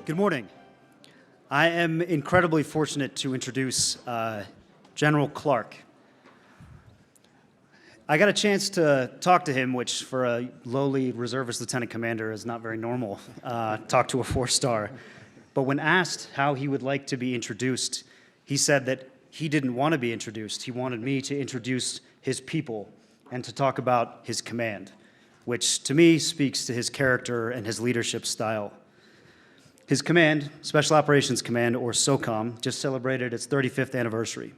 Good morning. I am incredibly fortunate to introduce General Clark. I got a chance to talk to him, which for a lowly reservist lieutenant commander is not very normal, talk to a four-star. But when asked how he would like to be introduced, he said that he didn't want to be introduced. He wanted me to introduce his people and to talk about his command, which to me speaks to his character and his leadership style. His command, Special Operations Command, or SOCOM, just celebrated its 35th anniversary.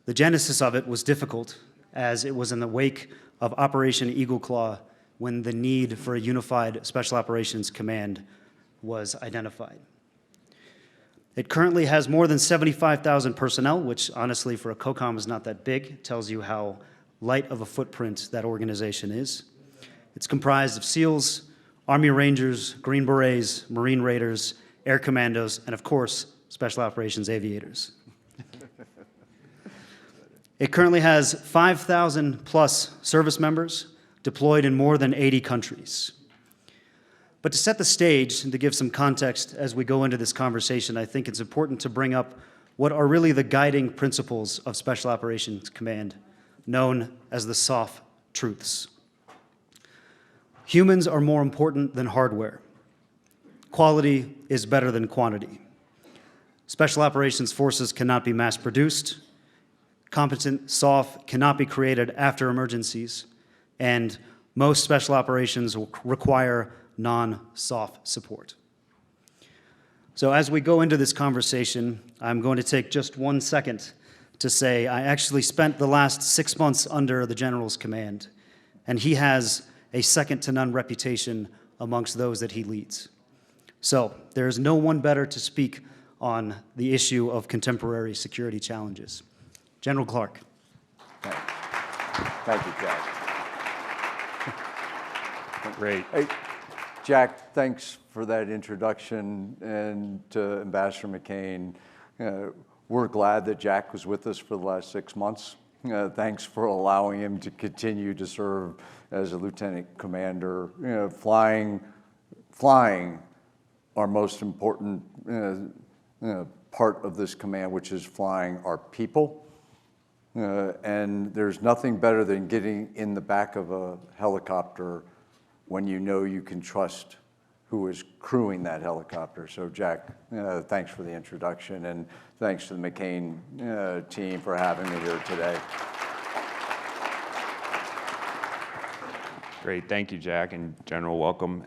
The genesis of it was difficult, as it was in the wake of Operation Eagle Claw when the need for a unified Special Operations Command was identified. It currently has more than 75,000 personnel, which honestly for a COCOM is not that big. It tells you how light of a footprint that organization is. It's comprised of SEALs, Army Rangers, Green Berets, Marine Raiders, Air Commandos, and of course, Special Operations Aviators. It currently has 5,000 plus service members deployed in more than 80 countries. But to set the stage and to give some context as we go into this conversation, I think it's important to bring up what are really the guiding principles of Special Operations Command, known as the SOF truths. Humans are more important than hardware. Quality is better than quantity. Special Operations Forces cannot be mass-produced. Competent SOF cannot be created after emergencies. And most special operations will require non-SOF support. So as we go into this conversation, I'm going to take just 1 second to say I actually spent the last 6 months under the General's command, and he has a second-to-none reputation amongst those that he leads. So there is no one better to speak on the issue of contemporary security challenges. General Clark. Thank you, Jack. Great. Hey, Jack, thanks for that introduction, and to Ambassador McCain. We're glad that Jack was with us for the last 6 months. Thanks for allowing him to continue to serve as a lieutenant commander. Flying our most important part of this command, which is flying our people. And there's nothing better than getting in the back of a helicopter when you know you can trust who is crewing that helicopter. So Jack, thanks for the introduction, and thanks to the McCain team for having me here today. Great, thank you, Jack, and General, welcome.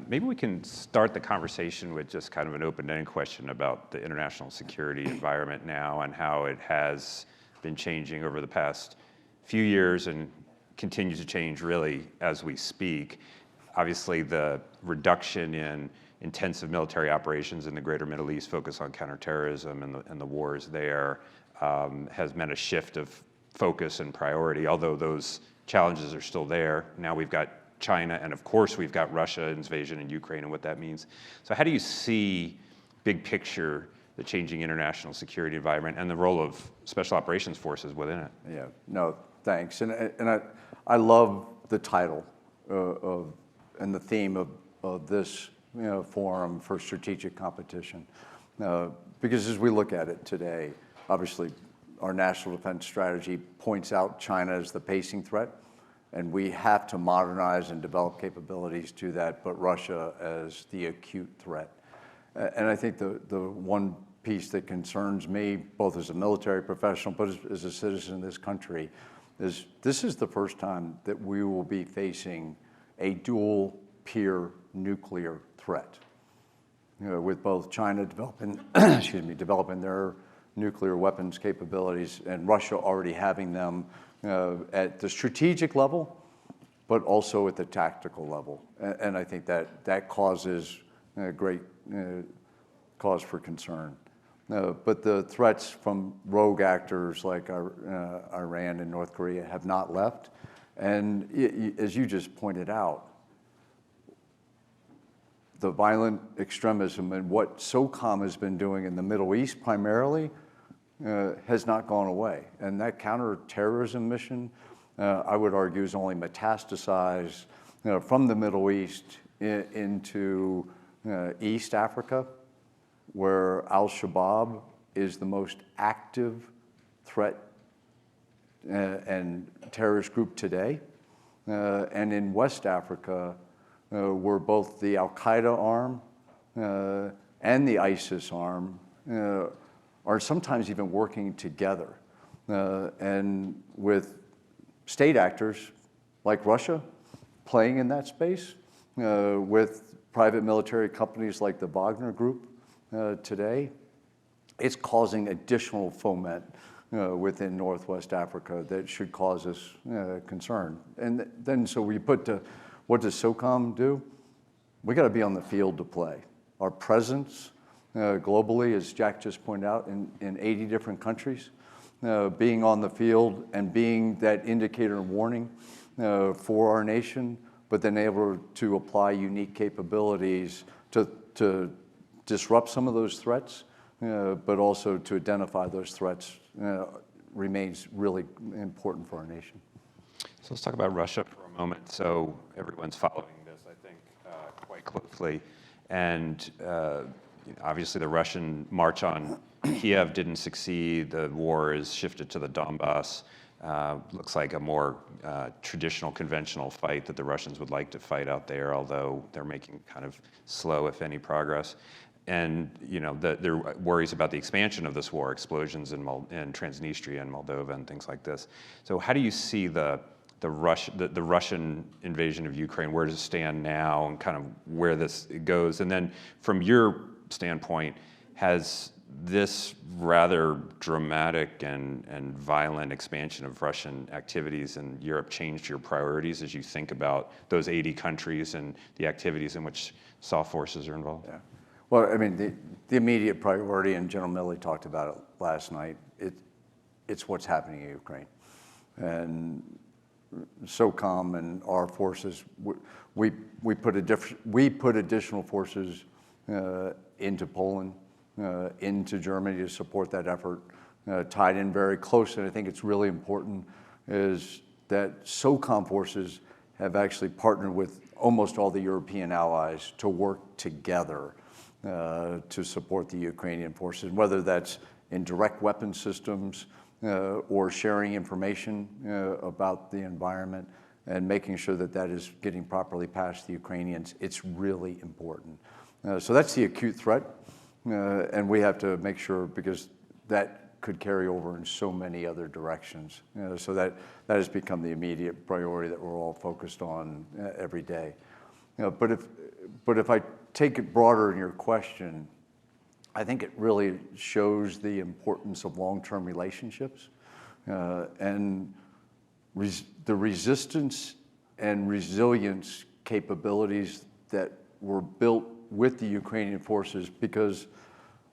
Maybe we can start the conversation with just kind of an open-ended question about the international security environment now and how it has been changing over the past few years and continues to change really as we speak. Obviously, the reduction in intensive military operations in the greater Middle East, focus on counterterrorism and the wars there, has meant a shift of focus and priority, although those challenges are still there. Now we've got China, and of course we've got Russia's invasion in Ukraine and what that means. So how do you see, big picture, the changing international security environment and the role of Special Operations Forces within it? Yeah, no, thanks. And I love the title and the theme of this forum for strategic competition. Because as we look at it today, obviously our national defense strategy points out China as the pacing threat, and we have to modernize and develop capabilities to that, but Russia as the acute threat. And I think the one piece that concerns me, both as a military professional, but as a citizen of this country, is this is the first time that we will be facing a dual peer nuclear threat. With both China developing, developing their nuclear weapons capabilities, and Russia already having them at the strategic level, but also at the tactical level. And I think that causes great cause for concern. But the threats from rogue actors like Iran and North Korea have not left. And as you just pointed out, the violent extremism and what SOCOM has been doing in the Middle East primarily has not gone away. And that counterterrorism mission, I would argue, is only metastasized from the Middle East into East Africa, where Al-Shabaab is the most active threat and terrorist group today, and in West Africa, where both the Al-Qaeda arm and the ISIS arm are sometimes even working together, and with state actors like Russia playing in that space, with private military companies like the Wagner Group today, it's causing additional foment within Northwest Africa that should cause us concern. And then, so we put to, what does SOCOM do? We got to be on the field to play. Our presence globally, as Jack just pointed out, in 80 different countries, being on the field and being that indicator and warning for our nation, but then able to apply unique capabilities to disrupt some of those threats, but also to identify those threats remains really important for our nation. So let's talk about Russia for a moment. So everyone's following this, I think, quite closely. And obviously the Russian march on Kiev didn't succeed. The war is shifted to the Donbass. Looks like a more traditional, conventional fight that the Russians would like to fight out there, although they're making kind of slow, if any, progress. And there are worries about the expansion of this war, explosions in Transnistria and Moldova and things like this. So how do you see the Russian invasion of Ukraine? Where does it stand now, and kind of where this goes? And then, from your standpoint, has this rather dramatic and violent expansion of Russian activities in Europe changed your priorities as you think about those 80 countries and the activities in which soft forces are involved? Yeah. Well, I mean, the immediate priority, and General Milley talked about it last night, it's what's happening in Ukraine. And SOCOM and our forces, we put additional forces into Poland, into Germany to support that effort, tied in very close. And I think it's really important is that SOCOM forces have actually partnered with almost all the European allies to work together to support the Ukrainian forces, whether that's in direct weapon systems or sharing information about the environment and making sure that that is getting properly past the Ukrainians. It's really important. So that's the acute threat, and we have to make sure, because that could carry over in so many other directions. So that has become the immediate priority that we're all focused on every day. But if I take it broader in your question, I think it really shows the importance of long-term relationships and the resistance and resilience capabilities that were built with the Ukrainian forces, because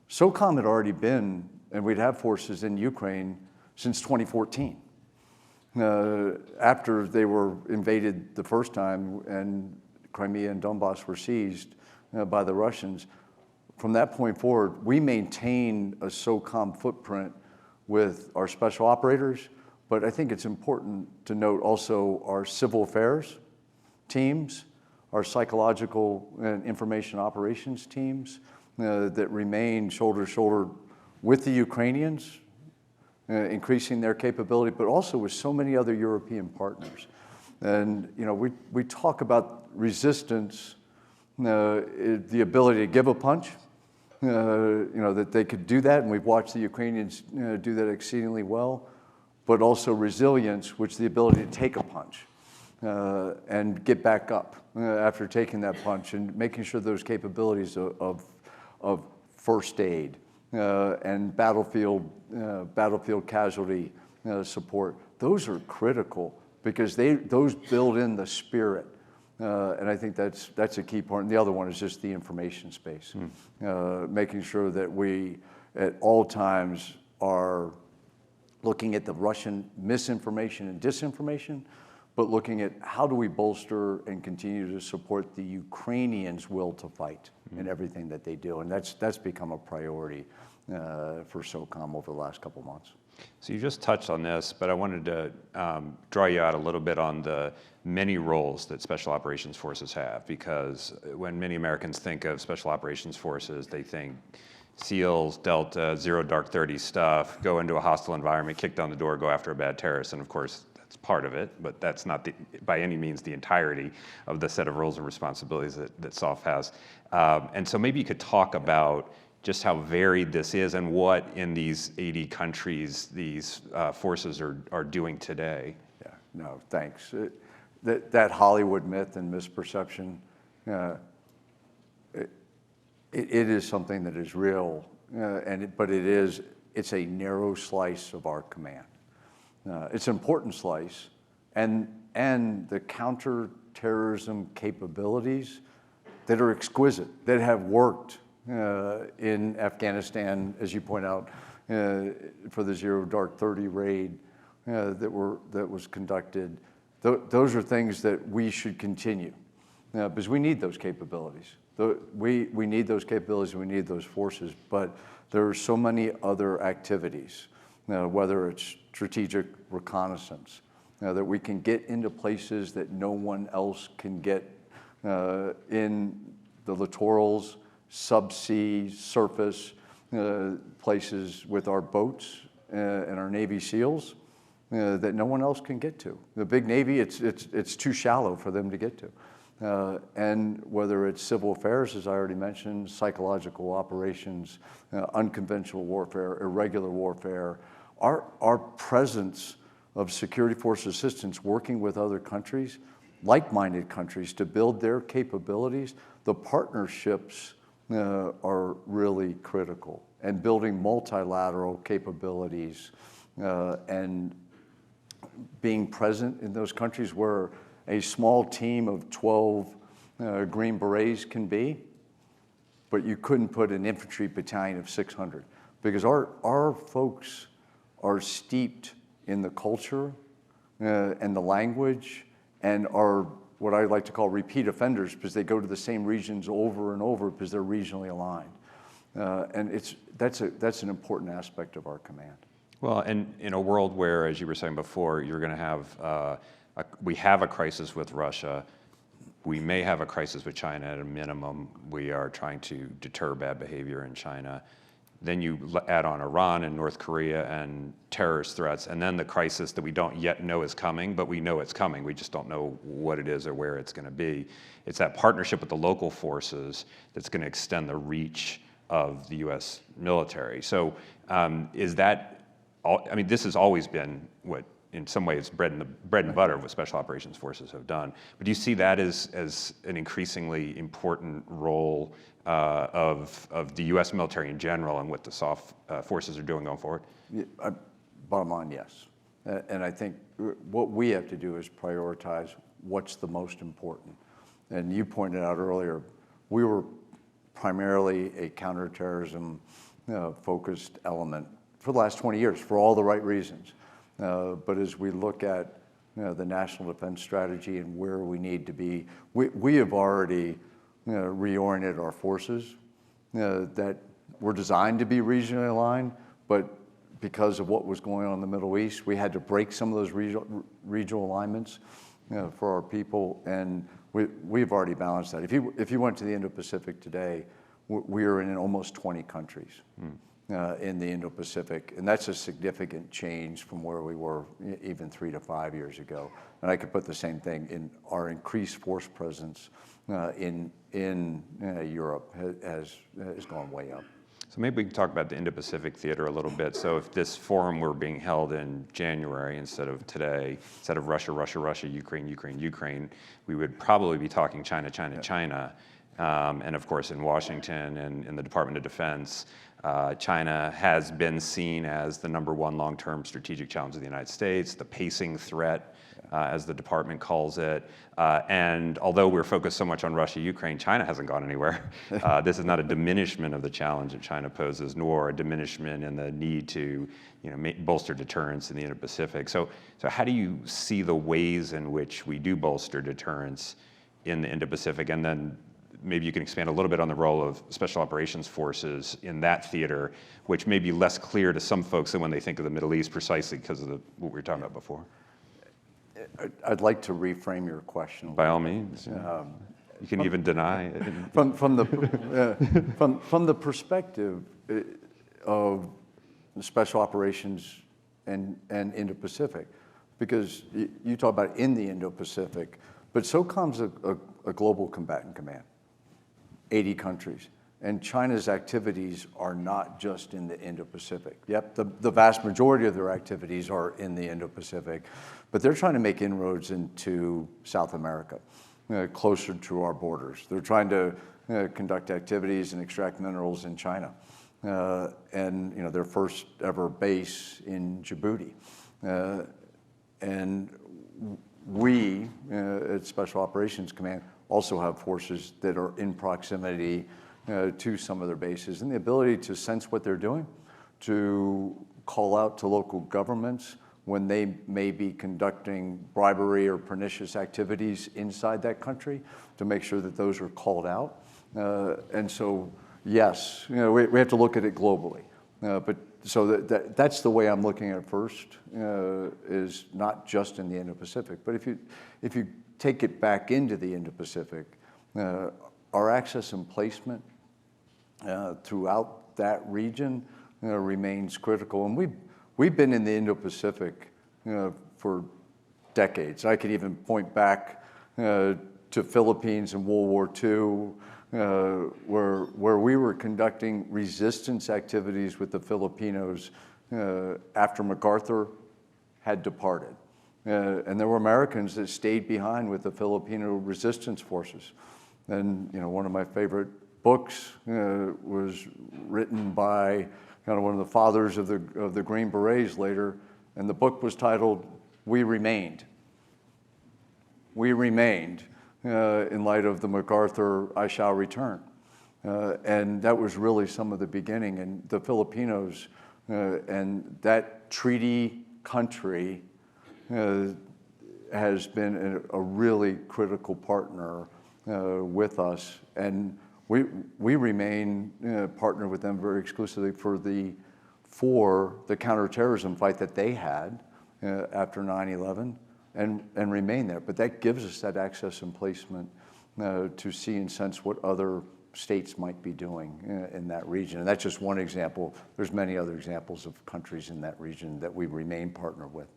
SOCOM had already been, and we'd have forces in Ukraine since 2014. After they were invaded the first time and Crimea and Donbass were seized by the Russians, from that point forward, we maintain a SOCOM footprint with our special operators, but I think it's important to note also our civil affairs teams, our psychological and information operations teams that remain shoulder to shoulder with the Ukrainians, increasing their capability, but also with so many other European partners. And we talk about resistance, the ability to give a punch, that they could do that, and we've watched the Ukrainians do that exceedingly well, but also resilience, which is the ability to take a punch and get back up after taking that punch, and making sure those capabilities of first aid and battlefield casualty support, those are critical, because those build in the spirit. And I think that's a key part. And the other one is just the information space, making sure that we at all times are looking at the Russian misinformation and disinformation, but looking at how do we bolster and continue to support the Ukrainians' will to fight in everything that they do. And that's become a priority for SOCOM over the last couple of months. So you just touched on this, but I wanted to draw you out a little bit on the many roles that Special Operations Forces have, because when many Americans think of Special Operations Forces, they think SEALs, Delta, Zero Dark 30 stuff, go into a hostile environment, kick down the door, go after a bad terrorist, and of course that's part of it, but that's not by any means the entirety of the set of roles and responsibilities that SOF has. And so maybe you could talk about just how varied this is and what in these 80 countries these forces are doing today. Yeah, no, thanks. That Hollywood myth and misperception, it is something that is real, but it's a narrow slice of our command. It's an important slice, and the counterterrorism capabilities that are exquisite, that have worked in Afghanistan, as you point out, for the Zero Dark 30 raid that was conducted. Those are things that we should continue because we need those capabilities. We need those capabilities, we need those forces, but there are so many other activities, whether it's strategic reconnaissance, that we can get into places that no one else can get in the littorals, subsea, surface places with our boats and our Navy SEALs that no one else can get to. The big Navy, it's too shallow for them to get to. And whether it's civil affairs, as I already mentioned, psychological operations, unconventional warfare, irregular warfare, our presence of security force assistance working with other countries, like-minded countries, to build their capabilities, the partnerships are really critical. And building multilateral capabilities and being present in those countries where a small team of 12 Green Berets can be, but you couldn't put an infantry battalion of 600 because our folks are steeped in the culture and the language and are what I like to call repeat offenders because they go to the same regions over and over because they're regionally aligned. And that's an important aspect of our command. Well, and in a world where, as you were saying before, you're going to have, we have a crisis with Russia. We may have a crisis with China at a minimum. We are trying to deter bad behavior in China. Then you add on Iran and North Korea and terrorist threats, and then the crisis that we don't yet know is coming, but we know it's coming. We just don't know what it is or where it's going to be. It's that partnership with the local forces that's going to extend the reach of the U.S. military. So is that, I mean, this has always been what, in some ways, bread and butter of what Special Operations Forces have done. But do you see that as an increasingly important role of the U.S. military in general and what the SOF forces are doing going forward? Yeah, bottom line, yes. And I think what we have to do is prioritize what's the most important. And you pointed out earlier, we were primarily a counterterrorism focused element for the last 20 years for all the right reasons. But as we look at the national defense strategy and where we need to be, we have already reoriented our forces that were designed to be regionally aligned, but because of what was going on in the Middle East, we had to break some of those regional alignments for our people, and we've already balanced that. If you went to the Indo-Pacific today, we are in almost 20 countries in the Indo-Pacific, and that's a significant change from where we were even 3 to 5 years ago. And I could put the same thing in our increased force presence in Europe has gone way up. So maybe we can talk about the Indo-Pacific theater a little bit. So if this forum were being held in January instead of today, instead of Russia, Russia, Russia, Ukraine, Ukraine, Ukraine, we would probably be talking China, China, China. And of course, in Washington and in the Department of Defense, China has been seen as the #1 long-term strategic challenge of the United States, the pacing threat, as the department calls it. And although we're focused so much on Russia, Ukraine, China hasn't gone anywhere. This is not a diminishment of the challenge that China poses, nor a diminishment in the need to, bolster deterrence in the Indo-Pacific. So how do you see the ways in which we do bolster deterrence in the Indo-Pacific? And then maybe you can expand a little bit on the role of special operations forces in that theater, which may be less clear to some folks than when they think of the Middle East, precisely because of what we were talking about before. I'd like to reframe your question. By all means. You can even deny it. From the perspective of special operations and Indo-Pacific, because you talk about in the Indo-Pacific, but SOCOM's a global combatant command, 80 countries. And China's activities are not just in the Indo-Pacific. Yep, the vast majority of their activities are in the Indo-Pacific, but they're trying to make inroads into South America, closer to our borders. They're trying to conduct activities and extract minerals in China. And their first ever base in Djibouti. And we at Special Operations Command also have forces that are in proximity to some of their bases, and the ability to sense what they're doing, to call out to local governments when they may be conducting bribery or pernicious activities inside that country, to make sure that those are called out. And so, yes, we have to look at it globally. But so that's the way I'm looking at it first, is not just in the Indo-Pacific. But if you take it back into the Indo-Pacific, our access and placement throughout that region remains critical. And we've been in the Indo-Pacific for decades. I could even point back to Philippines in World War II, where we were conducting resistance activities with the Filipinos after MacArthur had departed. And there were Americans that stayed behind with the Filipino resistance forces. And one of my favorite books was written by one of the fathers of the Green Berets later, and the book was titled "We Remained." We remained in light of the MacArthur "I shall return." And that was really some of the beginning. And the Filipinos and that treaty country has been a really critical partner with us. And we remain partnered with them very exclusively for the counterterrorism fight that they had after 9/11. And remain there. But that gives us that access and placement to see and sense what other states might be doing in that region. And that's just one example. There's many other examples of countries in that region that we remain partnered with.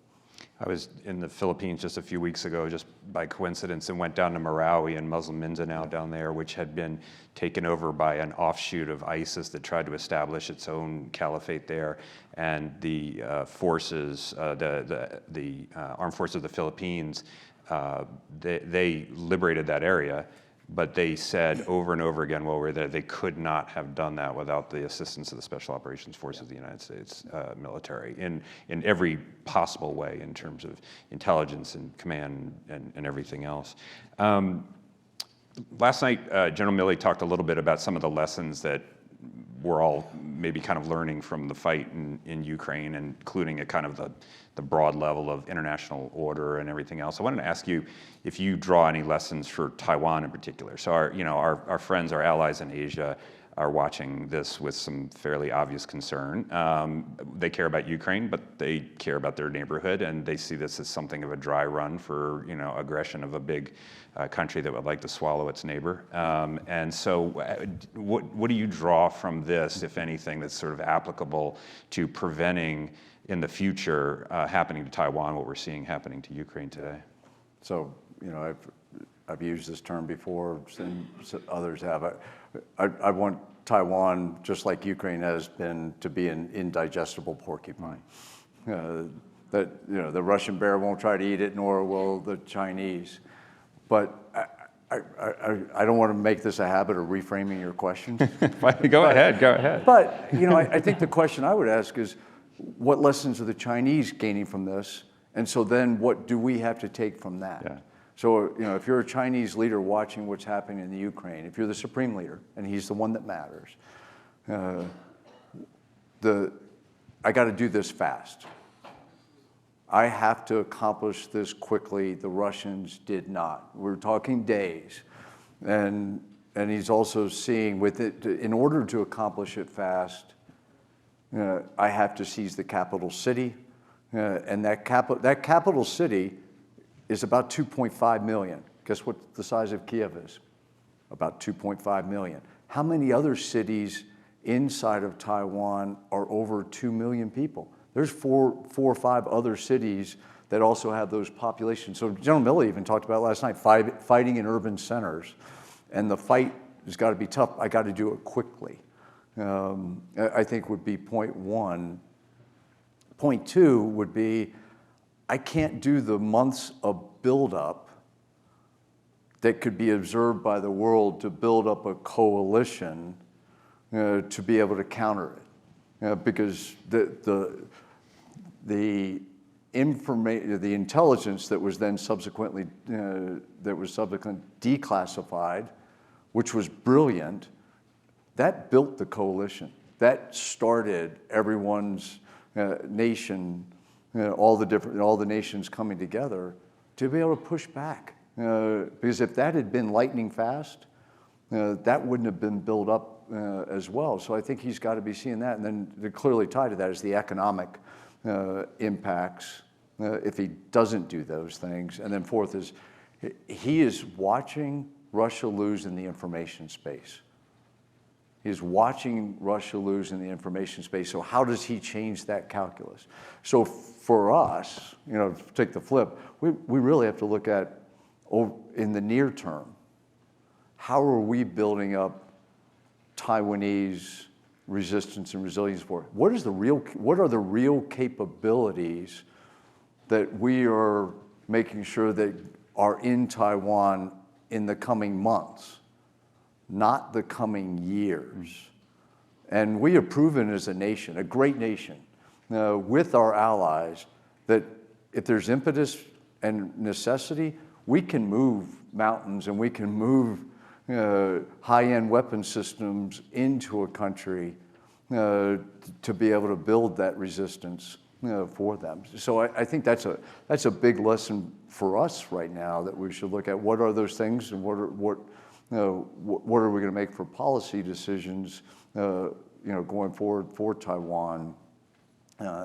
I was in the Philippines just a few weeks ago, just by coincidence, and went down to Marawi and Muslim Mindanao down there, which had been taken over by an offshoot of ISIS that tried to establish its own caliphate there. And the forces, the armed forces of the Philippines, they liberated that area. But they said over and over again while we were there, they could not have done that without the assistance of the Special Operations Forces of the United States military in every possible way, in terms of intelligence and command and everything else. Last night, General Milley talked a little bit about some of the lessons that we're all maybe kind of learning from the fight in Ukraine, including at kind of the broad level of international order and everything else. I wanted to ask you if you draw any lessons for Taiwan in particular. So our friends, our allies in Asia are watching this with some fairly obvious concern. They care about Ukraine, but they care about their neighborhood, and they see this as something of a dry run for aggression of a big country that would like to swallow its neighbor. And so what do you draw from this, if anything, that's sort of applicable to preventing in the future happening to Taiwan what we're seeing happening to Ukraine today? So, I've used this term before, and others have. I want Taiwan, just like Ukraine has been, to be an indigestible porcupine. That the Russian bear won't try to eat it, nor will the Chinese. But I don't want to make this a habit of reframing your questions. Go ahead. But I think the question I would ask is, what lessons are the Chinese gaining from this? And so then what do we have to take from that? Yeah. So, if you're a Chinese leader watching what's happening in the Ukraine, if you're the supreme leader, and he's the one that matters, I got to do this fast. I have to accomplish this quickly. The Russians did not. We're talking days. And and he's also seeing with it, in order to accomplish it fast, I have to seize the capital city, and that capital city is about 2.5 million. Guess what the size of Kiev is? About 2.5 million. How many other cities inside of Taiwan are over 2 million people? There's four or five other cities that also have those populations. So General Milley even talked about last night, fighting in urban centers. And the fight has got to be tough. I got to do it quickly. I think would be point one. Point two would be, I can't do the months of buildup that could be observed by the world to build up a coalition to be able to counter it. Because the intelligence that was then subsequently declassified, which was brilliant, that built the coalition. That started everyone's nation, all the nations coming together to be able to push back. Because if that had been lightning fast, that wouldn't have been built up as well. So I think he's got to be seeing that. And then they're clearly tied to that is the economic impacts if he doesn't do those things. And then fourth is he is watching Russia lose in the information space. He's watching Russia lose in the information space. So how does he change that calculus? So for us, take the flip, we really have to look at, in the near term, how are we building up Taiwanese resistance and resilience for it? What are the real capabilities that we are making sure that are in Taiwan in the coming months, not the coming years? And we have proven as a nation, a great nation, with our allies, that if there's impetus and necessity, we can move mountains and we can move high-end weapon systems into a country to be able to build that resistance for them. So I think that's a big lesson for us right now that we should look at. What are those things, and what are we going to make for policy decisions, going forward for Taiwan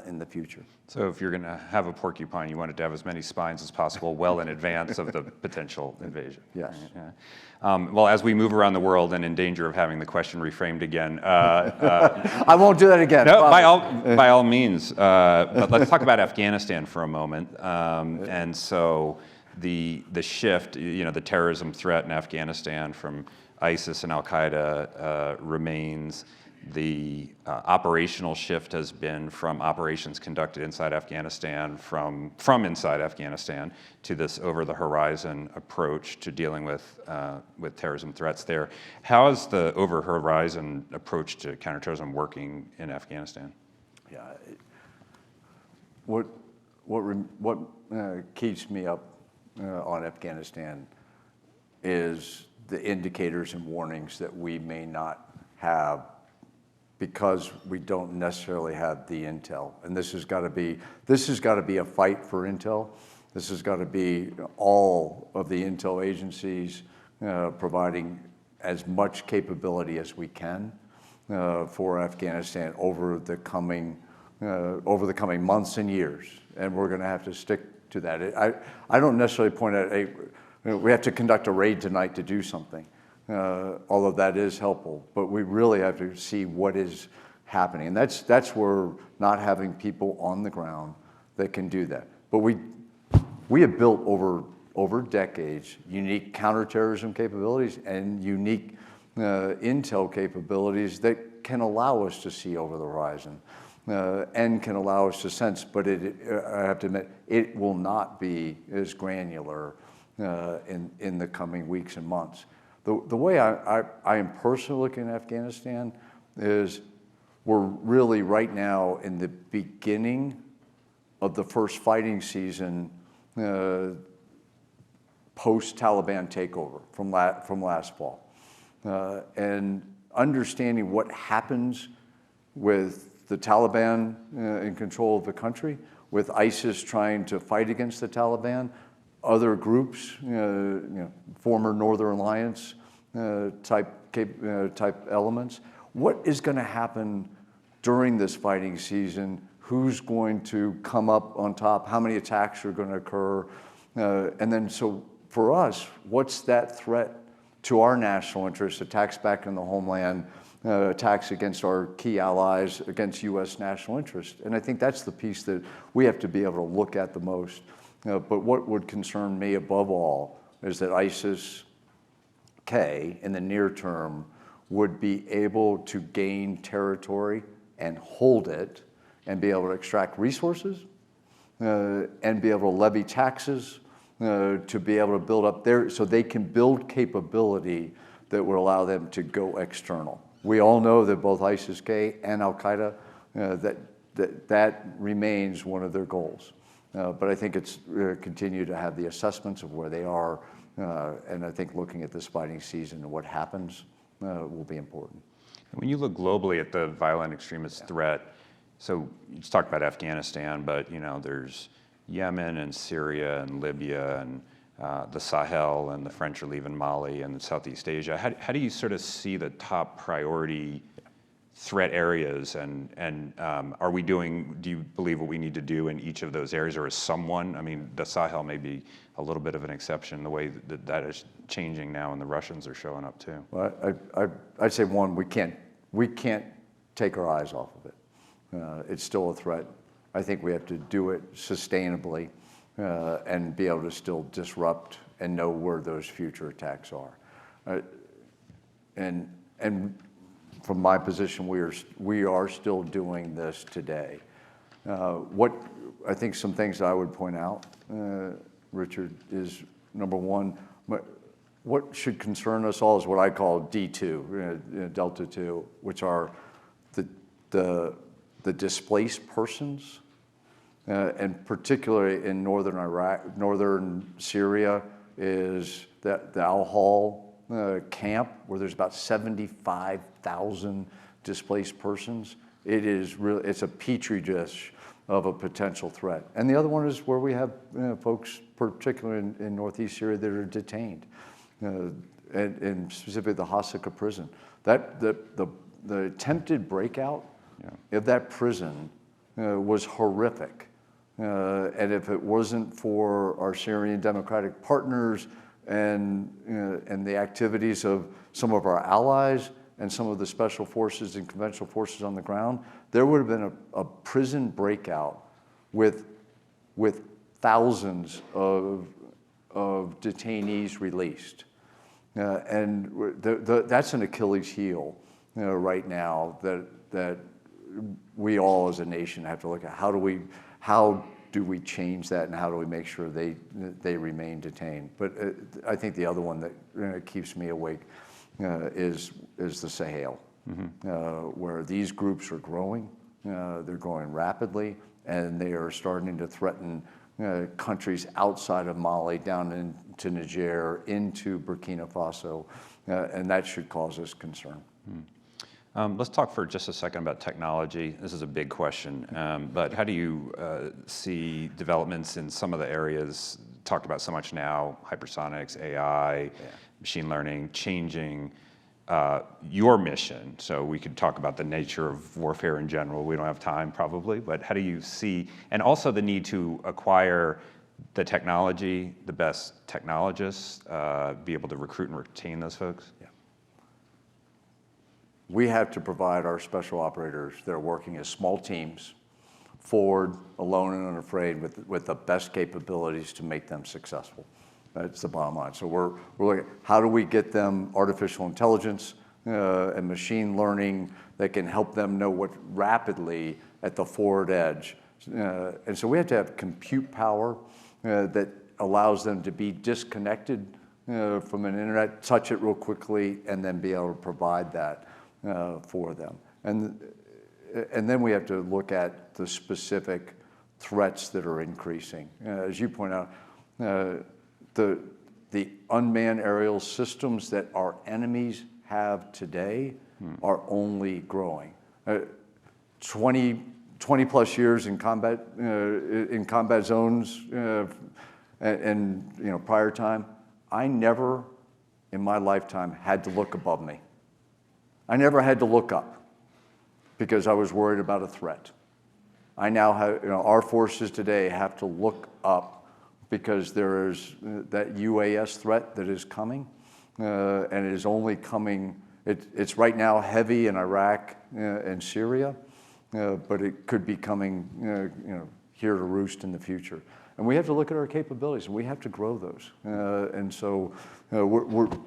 in the future? So if you're going to have a porcupine, you want it to have as many spines as possible well in advance of the potential invasion. Yes. Yeah. Well, as we move around the world and in danger of having the question reframed again. I won't do that again. No, by all means. But let's talk about Afghanistan for a moment. And so the shift, the terrorism threat in Afghanistan from ISIS and Al-Qaeda remains. The operational shift has been from operations conducted inside Afghanistan, from inside Afghanistan, to this over-the-horizon approach to dealing with terrorism threats there. How is the over-horizon approach to counterterrorism working in Afghanistan? Yeah, what keeps me up on Afghanistan is the indicators and warnings that we may not have, because we don't necessarily have the intel. And this has got to be a fight for intel. This has got to be all of the intel agencies providing as much capability as we can for Afghanistan over the coming months and years. And we're going to have to stick to that. I don't necessarily point at we have to conduct a raid tonight to do something. Although that is helpful, but we really have to see what is happening. And that's where not having people on the ground that can do that. But we have built over decades unique counterterrorism capabilities and unique intel capabilities that can allow us to see over the horizon and can allow us to sense, but I have to admit, it will not be as granular in the coming weeks and months. The way I am personally looking at Afghanistan is we're really right now in the beginning of the first fighting season post-Taliban takeover from last fall. And understanding what happens with the Taliban in control of the country, with ISIS trying to fight against the Taliban, other groups, former Northern Alliance type elements. What is going to happen during this fighting season? Who's going to come up on top? How many attacks are going to occur? And then, so for us, what's that threat to our national interests? Attacks back in the homeland, attacks against our key allies, against U.S. national interest. And I think that's the piece that we have to be able to look at the most. But what would concern me above all is that ISIS-K in the near term would be able to gain territory and hold it and be able to extract resources and be able to levy taxes to be able to build up there so they can build capability that will allow them to go external. We all know that both ISIS-K and Al-Qaeda, that remains one of their goals. But I think it's continue to have the assessments of where they are, and I think looking at this fighting season and what happens will be important. When you look globally at the violent extremist threat, so you just talked about Afghanistan, but there's Yemen and Syria and Libya and the Sahel, and the French are leaving Mali and Southeast Asia. How do you sort of see the top priority threat areas, and are we doing, do you believe what we need to do in each of those areas, or is someone, the Sahel may be a little bit of an exception, the way that is changing now and the Russians are showing up too? Well, I'd say one, we can't take our eyes off of it. It's still a threat. I think we have to do it sustainably and be able to still disrupt and know where those future attacks are. And from my position, we are still doing this today. What I think some things I would point out, Richard, is number one, what should concern us all is what I call D2, Delta 2, which are the displaced persons, and particularly in northern Iraq, northern Syria, is the Al-Hol camp, where there's about 75,000 displaced persons. It's a petri dish of a potential threat. And the other one is where we have folks, particularly in northeast Syria, that are detained, and specifically the Hasaka prison. The attempted breakout of that prison was horrific. And if it wasn't for our Syrian democratic partners and the activities of some of our allies and some of the special forces and conventional forces on the ground, there would have been a prison breakout with thousands of detainees released. And that's an Achilles heel right now that we all as a nation have to look at. How do we change that, and how do we make sure they remain detained? But I think the other one that keeps me awake is the Sahel, where these groups are growing. They're growing rapidly, and they are starting to threaten countries outside of Mali, down into Niger, into Burkina Faso, and that should cause us concern. Let's talk for just a second about technology. This is a big question, but how do you see developments in some of the areas talked about so much now, hypersonics, AI, machine learning, changing your mission? So we could talk about the nature of warfare in general. We don't have time probably, but how do you see, and also the need to acquire the technology, the best technologists, be able to recruit and retain those folks? Yeah. We have to provide our special operators that are working as small teams, forward, alone and unafraid, with the best capabilities to make them successful. That's the bottom line. So we're looking at how do we get them artificial intelligence and machine learning that can help them know what rapidly at the forward edge. And so we have to have compute power that allows them to be disconnected from an internet, touch it real quickly, and then be able to provide that for them. And then we have to look at the specific threats that are increasing. As you point out, the unmanned aerial systems that our enemies have today are only growing. 20 plus years in combat zones and prior time, I never in my lifetime had to look above me. I never had to look up because I was worried about a threat. I now have, our forces today have to look up because there is that UAS threat that is coming, and it is only coming, it's right now heavy in Iraq and Syria, but it could be coming here to roost in the future. And we have to look at our capabilities, and we have to grow those. And so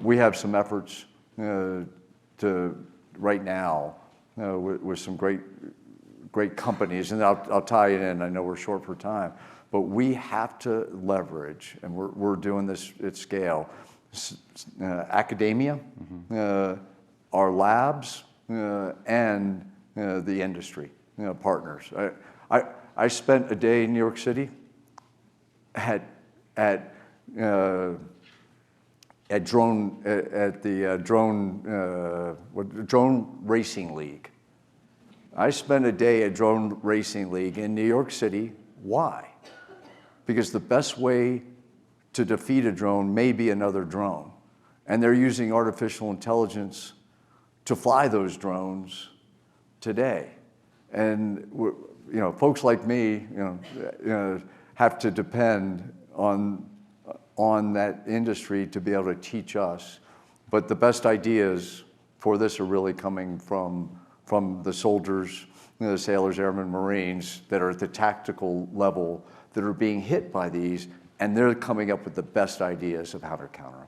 we have some efforts to right now with some great companies, and I'll tie it in. I know we're short for time, but we have to leverage, and we're doing this at scale. Academia, our labs, and the industry partners. I spent a day in New York City at the Drone Racing League. I spent a day at Drone Racing League in New York City. Why? Because the best way to defeat a drone may be another drone, and they're using artificial intelligence to fly those drones today. And folks like me, have to depend on that industry to be able to teach us. But the best ideas for this are really coming from the soldiers, the sailors, airmen, Marines that are at the tactical level that are being hit by these, and they're coming up with the best ideas of how to counter them.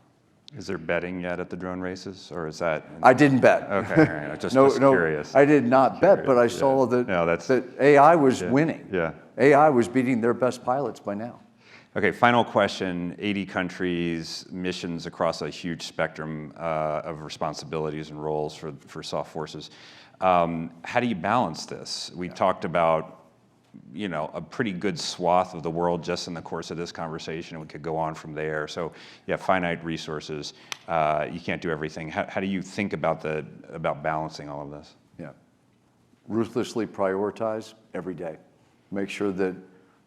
Is there betting yet at the drone races, or is that? I didn't bet. Okay, all right. Just curious. I did not bet, but I saw that AI was winning. Yeah. AI was beating their best pilots by now. Okay, final question. 80 countries, missions across a huge spectrum of responsibilities and roles for SOF forces. How do you balance this? We talked about a pretty good swath of the world just in the course of this conversation, and we could go on from there. So you have finite resources. You can't do everything. How do you think about balancing all of this? Yeah. Ruthlessly prioritize every day. Make sure that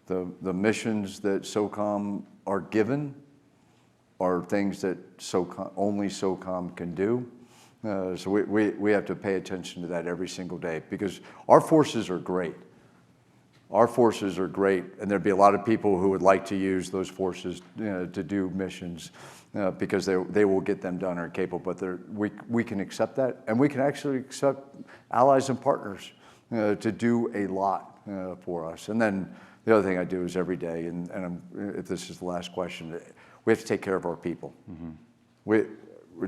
the missions that SOCOM are given are things that only SOCOM can do. So we have to pay attention to that every single day, because our forces are great. Our forces are great, and there'd be a lot of people who would like to use those forces to do missions because they will get them done or capable. But we can accept that, and we can actually accept allies and partners to do a lot for us. And then the other thing I do is every day, and if this is the last question, we have to take care of our people. Mm-hmm. We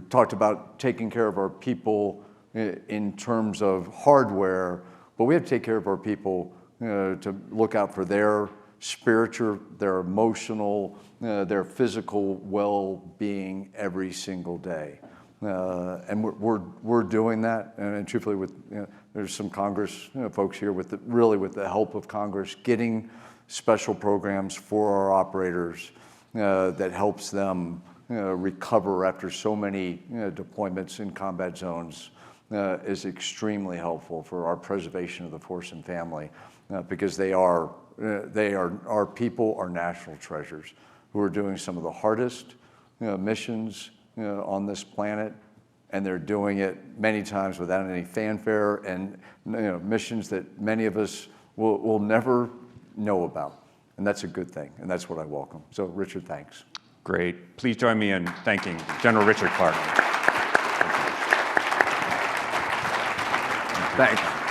talked about taking care of our people in terms of hardware, but we have to take care of our people to look out for their spiritual, their emotional, their physical well-being every single day. And we're doing that, and truthfully, there's some Congress folks here with the help of Congress, getting special programs for our operators that helps them recover after so many deployments in combat zones is extremely helpful for our preservation of the force and family, because our people are national treasures who are doing some of the hardest missions on this planet, and they're doing it many times without any fanfare, and missions that many of us will never know about. And that's a good thing, and that's what I welcome. So, Richard, thanks. Great. Please join me in thanking General Richard Clark. Thanks.